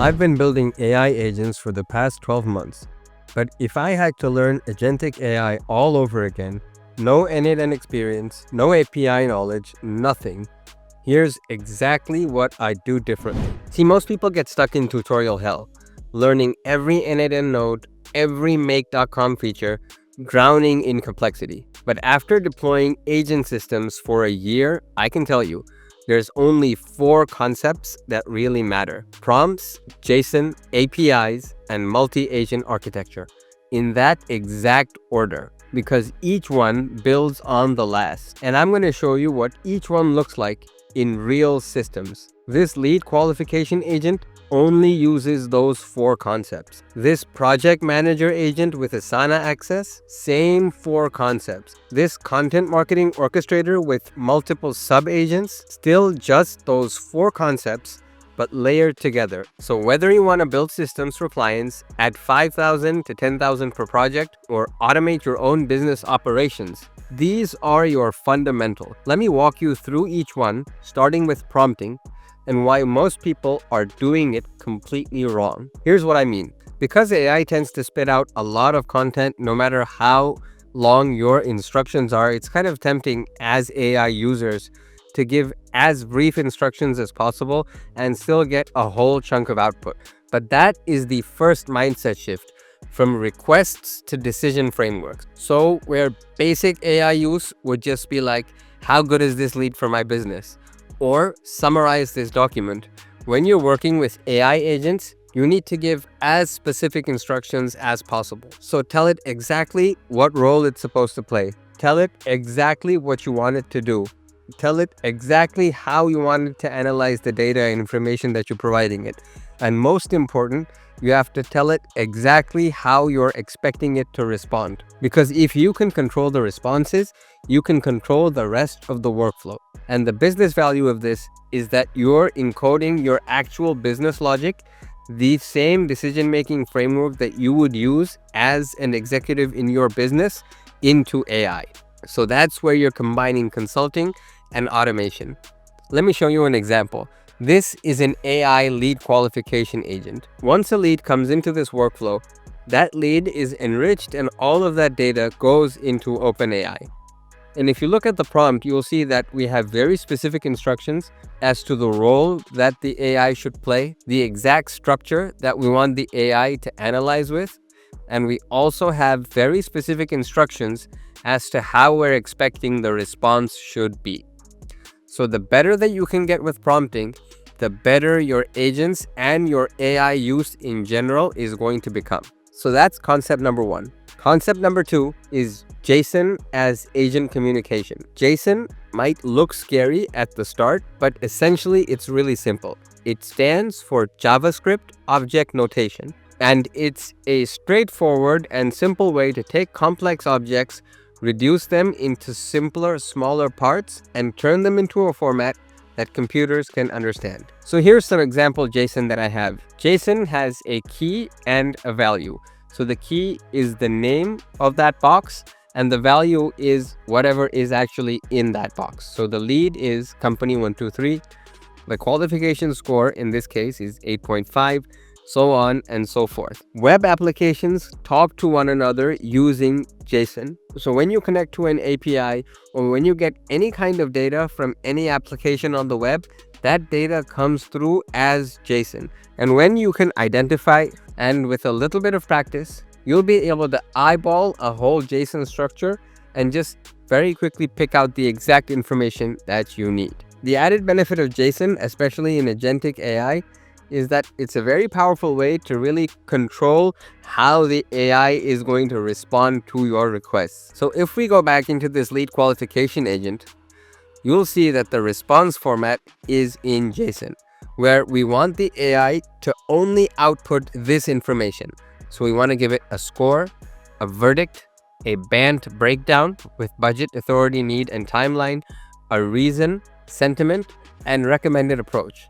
I've been building AI agents for the past 12 months, but if I had to learn Agentic AI all over again, no end-to-end experience, no API knowledge, nothing, here's exactly what I'd do differently. See, most people get stuck in tutorial hell, learning every end-to-end node, every make.com feature, drowning in complexity. But after deploying agent systems for a year, I can tell you, there's only 4 concepts that really matter: prompts, JSON, APIs, and multi-agent architecture. In that exact order, because each one builds on the last. And I'm going to show you what each one looks like in real systems. This lead qualification agent only uses those 4 concepts. This project manager agent with Asana access, same 4 concepts. This content marketing orchestrator with multiple sub-agents, still just those 4 concepts, but layered together. So whether you want to build systems for clients at 5,000 to 10,000 per project or automate your own business operations, these are your fundamental. Let me walk you through each one, starting with prompting, and why most people are doing it completely wrong. Here's what I mean. Because AI tends to spit out a lot of content no matter how long your instructions are, it's kind of tempting as AI users to give as brief instructions as possible and still get a whole chunk of output. But that is the first mindset shift from requests to decision frameworks. So where basic AI use would just be like, how good is this lead for my business? Or summarize this document. When you're working with AI agents, you need to give as specific instructions as possible. So tell it exactly what role it's supposed to play. Tell it exactly what you want it to do. Tell it exactly how you want it to analyze the data and information that you're providing it. And most important, you have to tell it exactly how you're expecting it to respond. Because if you can control the responses, you can control the rest of the workflow. And the business value of this is that you're encoding your actual business logic, the same decision-making framework that you would use as an executive in your business, into AI. So that's where you're combining consulting and automation. Let me show you an example. This is an AI lead qualification agent. Once a lead comes into this workflow, that lead is enriched and all of that data goes into OpenAI. And if you look at the prompt, you'll see that we have very specific instructions as to the role that the AI should play, the exact structure that we want the AI to analyze with, and we also have very specific instructions as to how we're expecting the response should be. So the better that you can get with prompting, the better your agents and your AI use in general is going to become. So that's concept number 1. Concept number 2 is JSON as agent communication. JSON might look scary at the start, but essentially it's really simple. It stands for JavaScript Object Notation, and it's a straightforward and simple way to take complex objects, reduce them into simpler, smaller parts, and turn them into a format that computers can understand. So here's some example JSON that I have. JSON has a key and a value. So the key is the name of that box, and the value is whatever is actually in that box. So the lead is company 123. The qualification score in this case is 8.5. So on and so forth. Web applications talk to one another using JSON. So when you connect to an API or when you get any kind of data from any application on the web, that data comes through as JSON. And when you can identify, and with a little bit of practice, you'll be able to eyeball a whole JSON structure and just very quickly pick out the exact information that you need. The added benefit of JSON, especially in Agentic AI, is that it's a very powerful way to really control how the AI is going to respond to your requests. So if we go back into this lead qualification agent, you'll see that the response format is in JSON, where we want the AI to only output this information. So we want to give it a score, a verdict, a band breakdown with budget, authority, need, and timeline, a reason, sentiment, and recommended approach.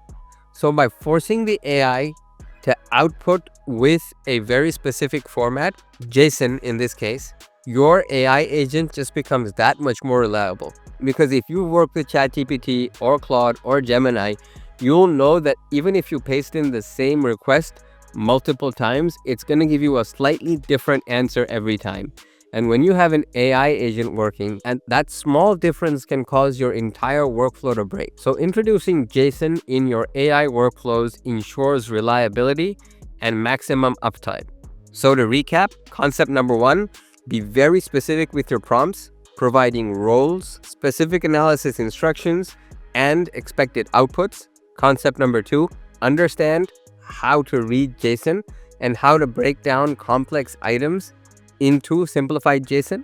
So by forcing the AI to output with a very specific format, JSON in this case, your AI agent just becomes that much more reliable. Because if you work with ChatGPT or Claude or Gemini, you'll know that even if you paste in the same request multiple times, it's going to give you a slightly different answer every time. And when you have an AI agent working, and that small difference can cause your entire workflow to break. So introducing JSON in your AI workflows ensures reliability and maximum uptime. So to recap, concept number one, be very specific with your prompts, providing roles, specific analysis instructions, and expected outputs. Concept number two, understand how to read JSON and how to break down complex items into simplified JSON.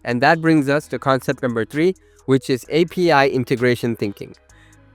And that brings us to concept number three, which is API integration thinking.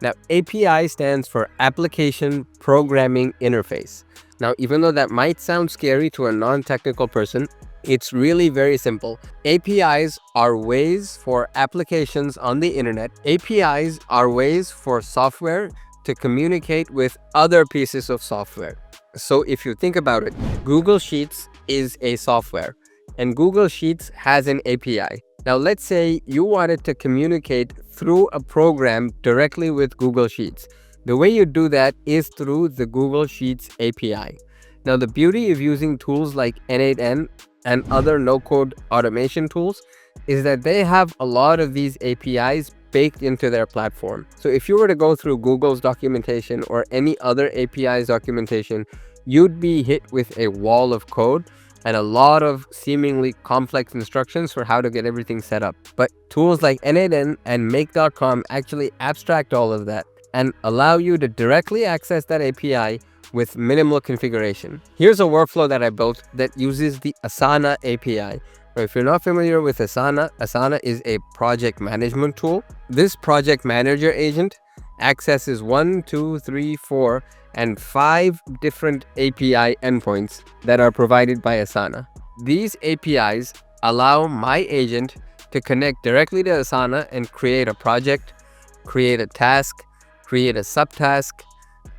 Now, API stands for Application Programming Interface. Now, even though that might sound scary to a non-technical person, it's really very simple. APIs are ways for applications on the internet. APIs are ways for software to communicate with other pieces of software. So if you think about it, Google Sheets is a software, and Google Sheets has an API. Now, let's say you wanted to communicate through a program directly with Google Sheets. The way you do that is through the Google Sheets API. Now, the beauty of using tools like N8N and other no-code automation tools is that they have a lot of these APIs baked into their platform. So if you were to go through Google's documentation or any other API's documentation, you'd be hit with a wall of code and a lot of seemingly complex instructions for how to get everything set up. But tools like N8N and Make.com actually abstract all of that and allow you to directly access that API with minimal configuration. Here's a workflow that I built that uses the Asana API. Now, if you're not familiar with Asana, Asana is a project management tool. This project manager agent accesses 1, 2, 3, 4, and 5 different API endpoints that are provided by Asana. These APIs allow my agent to connect directly to Asana and create a project, create a task, create a subtask,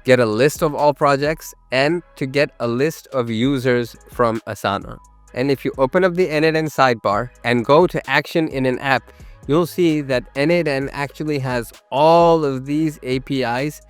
get a list of all projects, and to get a list of users from Asana. And if you open up the N8N sidebar and go to action in an app, you'll see that N8N actually has all of these APIs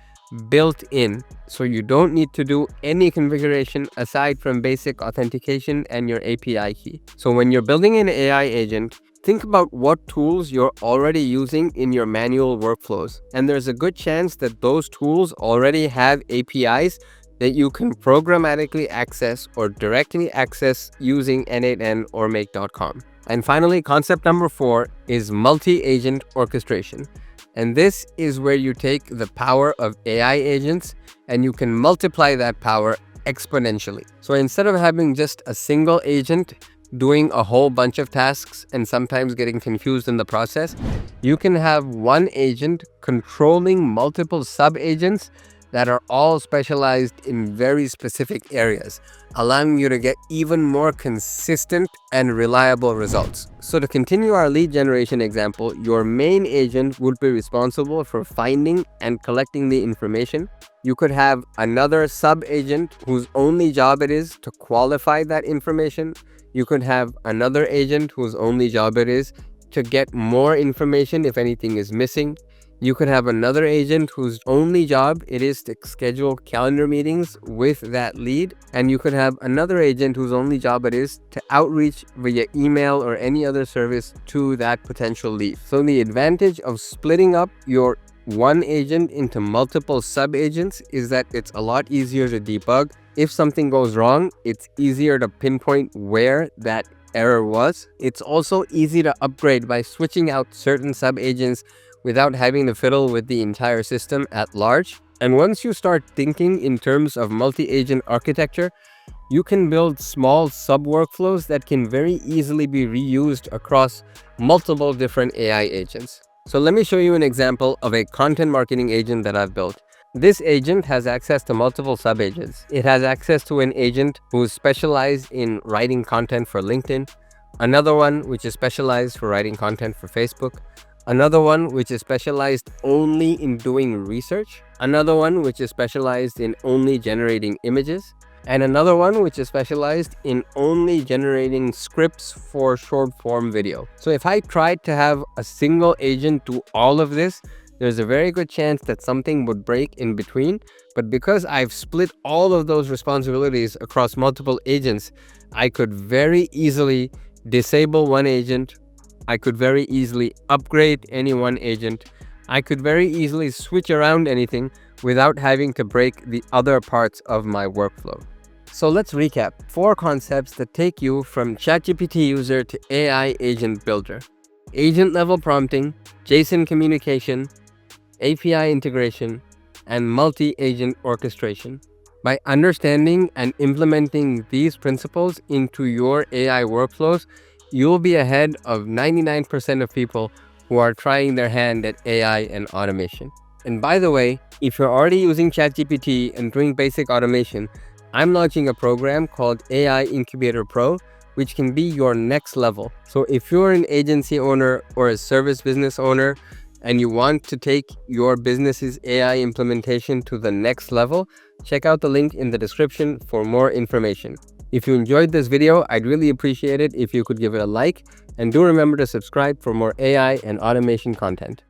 built in, so you don't need to do any configuration aside from basic authentication and your API key. So when you're building an AI agent, think about what tools you're already using in your manual workflows. And there's a good chance that those tools already have APIs that you can programmatically access or directly access using N8N or Make.com. And finally, concept number 4 is multi-agent orchestration. And this is where you take the power of AI agents and you can multiply that power exponentially. So instead of having just a single agent doing a whole bunch of tasks and sometimes getting confused in the process, you can have one agent controlling multiple sub-agents that are all specialized in very specific areas, allowing you to get even more consistent and reliable results. So to continue our lead generation example, your main agent would be responsible for finding and collecting the information. You could have another sub-agent whose only job it is to qualify that information. You could have another agent whose only job it is to get more information if anything is missing. You could have another agent whose only job it is to schedule calendar meetings with that lead. And you could have another agent whose only job it is to outreach via email or any other service to that potential lead. So the advantage of splitting up your one agent into multiple sub-agents is that it's a lot easier to debug. If something goes wrong, it's easier to pinpoint where that error was. It's also easy to upgrade by switching out certain sub-agents without having to fiddle with the entire system at large. And once you start thinking in terms of multi-agent architecture, you can build small sub-workflows that can very easily be reused across multiple different AI agents. So let me show you an example of a content marketing agent that I've built. This agent has access to multiple sub-agents. It has access to an agent who's specialized in writing content for LinkedIn, another one which is specialized for writing content for Facebook, another one which is specialized only in doing research, another one which is specialized in only generating images, and another one which is specialized in only generating scripts for short form video. So if I tried to have a single agent do all of this, there's a very good chance that something would break in between. But because I've split all of those responsibilities across multiple agents, I could very easily disable one agent. I could very easily upgrade any one agent. I could very easily switch around anything without having to break the other parts of my workflow. So let's recap 4 concepts that take you from ChatGPT user to AI agent builder. Agent level prompting, JSON communication, API integration, and multi-agent orchestration. By understanding and implementing these principles into your AI workflows, you'll be ahead of 99% of people who are trying their hand at AI and automation. And by the way, if you're already using ChatGPT and doing basic automation, I'm launching a program called AI Incubator Pro, which can be your next level. So if you're an agency owner or a service business owner and you want to take your business's AI implementation to the next level, check out the link in the description for more information. If you enjoyed this video, I'd really appreciate it if you could give it a like, and do remember to subscribe for more AI and automation content.